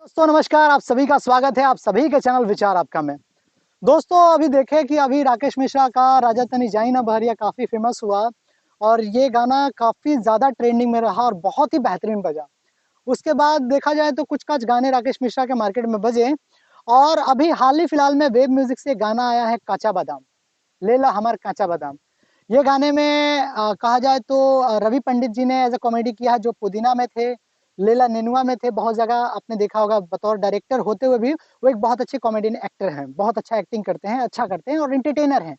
दोस्तों नमस्कार, आप सभी का स्वागत है आप सभी के चैनल विचार आपका में। दोस्तों अभी देखें कि अभी राकेश मिश्रा का राजा तनी जाई ना बहरिया काफ़ी फेमस हुआ और ये गाना काफ़ी ज़्यादा ट्रेंडिंग में रहा और बहुत ही बेहतरीन बजा। उसके बाद देखा जाए तो कुछ-काच गाने राकेश मिश्रा के मार्केट में बजे और अभी हाल ही फिलहाल में वेब म्यूज़िक से गाना आया है काचा बादाम, ले ला हमार काचा बादाम। ये गाने में कहा जाए तो रवि पंडित जी ने एज़ अ कॉमेडी किया है, जो पुदीना में थे, लैला नेनुआ में थे, बहुत जगह आपने देखा होगा बतौर डायरेक्टर होते हुए भी वो एक बहुत अच्छे कॉमेडियन एक्टर हैं, बहुत अच्छा एक्टिंग करते हैं, अच्छा करते हैं और एंटरटेनर हैं।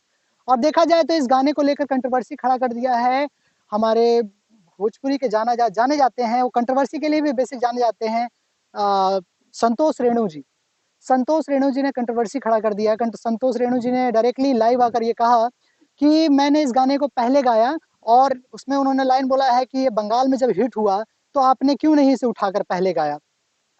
और देखा जाए तो इस गाने को लेकर कंट्रोवर्सी खड़ा कर दिया है, हमारे भोजपुरी के जाने जाते हैं, वो कंट्रोवर्सी के लिए भी बेसिक जाने जाते हैं संतोष रेणु जी। संतोष रेणु जी ने कंट्रोवर्सी खड़ा कर दिया है, संतोष रेणु जी ने डायरेक्टली लाइव आकर ये कहा कि मैंने इस गाने को पहले गाया और उसमें उन्होंने लाइन बोला है कि ये बंगाल में जब हिट हुआ, तो आपने क्यों नहीं इसे उठाकर पहले गाया?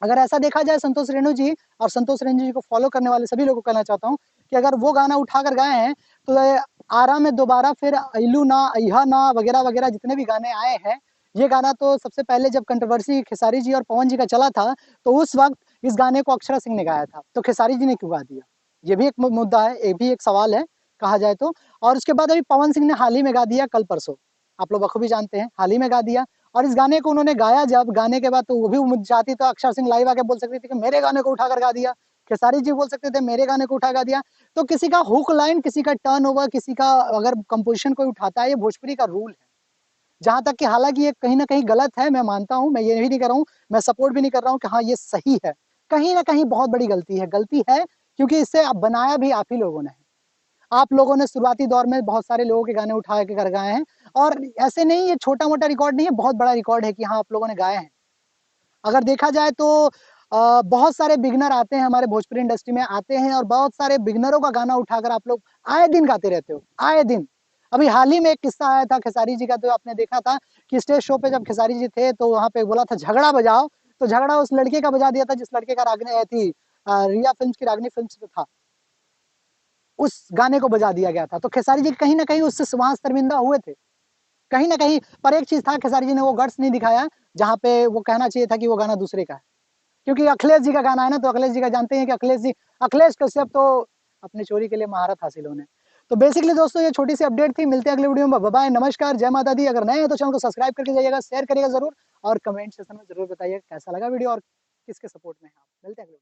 अगर ऐसा देखा जाए संतोष रेणु जी और संतोष रेणु जी को फॉलो करने वाले सभी लोगों को कहना चाहता हूँ कि अगर वो गाना उठाकर गाए हैं, तो आरा में दोबारा फिर अइलू ना, अइहा ना वगैरह-वगैरह जितने भी गाने आए हैं, ये गाना तो सबसे पहले जब कंट्रोवर्सी खेसारी जी और पवन जी का चला था, तो उस वक़्त इस गाने को अक्षरा सिंह ने गाया था, तो खेसारी जी ने क्यों गा दिया? ये भी एक मुद्दा है, ये भी एक सवाल है, कहा जाए तो। और उसके बाद अभी पवन सिंह ने हाल ही में गा दिया कल-परसों, आप लोग बखूबी जानते हैं, हाल ही में गा दिया और इस गाने को उन्होंने गाया जब, गाने के बाद तो वो भी मुझ चाहती तो अक्षर सिंह लाइव आके बोल सकती थी कि मेरे गाने को उठाकर गा दिया। खेसारी जी बोल सकते थे मेरे गाने को उठा गा दिया। तो किसी का हुक लाइन, किसी का टर्नओवर, किसी का अगर कंपोज़िशन कोई उठाता है, ये भोजपुरी का रूल है। जहाँ तक कि हालाँकि ये कहीं न कहीं गलत है, मैं मानता हूँ, मैं ये भी नहीं कर रहा हूँ, मैं सपोर्ट भी नहीं कर रहा हूँ कि हाँ, ये सही है। कहीं न कहीं बहुत बड़ी गलती है। गलती है क्योंकि इसे बनाया भी आप ही लोगों ने है। आप लोगों ने शुरुआती दौर में बहुत सारे लोगों के गाने उठा के कर गाए हैं और ऐसे नहीं, ये छोटा-मोटा रिकॉर्ड नहीं है, बहुत बड़ा रिकॉर्ड है कि हाँ, आप लोगों ने गाए हैं। अगर देखा जाए तो बहुत सारे बिगिनर आते हैं हमारे भोजपुरी इंडस्ट्री में आते हैं और बहुत सारे बिगिनरों का गाना उठाकर आप लोग आए दिन गाते रहते हो, आए दिन। अभी हाल ही में एक किस्सा आया था खेसारी जी का, तो आपने देखा था कि स्टेज शो पे जब खेसारी जी थे तो वहाँ पे बोला था झगड़ा बजाओ, तो झगड़ा उस लड़के का बजा दिया था जिस लड़के का रागनी थी रिया फ़िल्म्स की रागनी फ़िल्म्स में था। उस गाने को बजा दिया गया था। तो खेसारी जी कहीं न कहीं उससे वहाँ शर्मिंदा हुए थे। कहीं न कहीं पर एक चीज़ था, खेसारी जी ने वो गट्स नहीं दिखाया, जहाँ पे वो कहना चाहिए था कि वो गाना दूसरे का है। क्योंकि अखिलेश जी का गाना है ना, तो अखिलेश जी का जानते हैं कि अखिलेश कश्यप तो अपनी चोरी के लिए महारत हासिल होने। तो बेसिकली दोस्तों ये छोटी-सी अपडेट थी, मिलते हैं अगले वीडियो में, बाय-बाय, नमस्कार, जय माता दी। अगर नए हैं तो चैनल को सब्सक्राइब करके जाइएगा, शेयर करिएगा ज़रूर और कमेंट सेक्शन में ज़रूर बताइएगा कैसा लगा वीडियो और किसके सपोर्ट में हैं आप। मिलते हैं अगले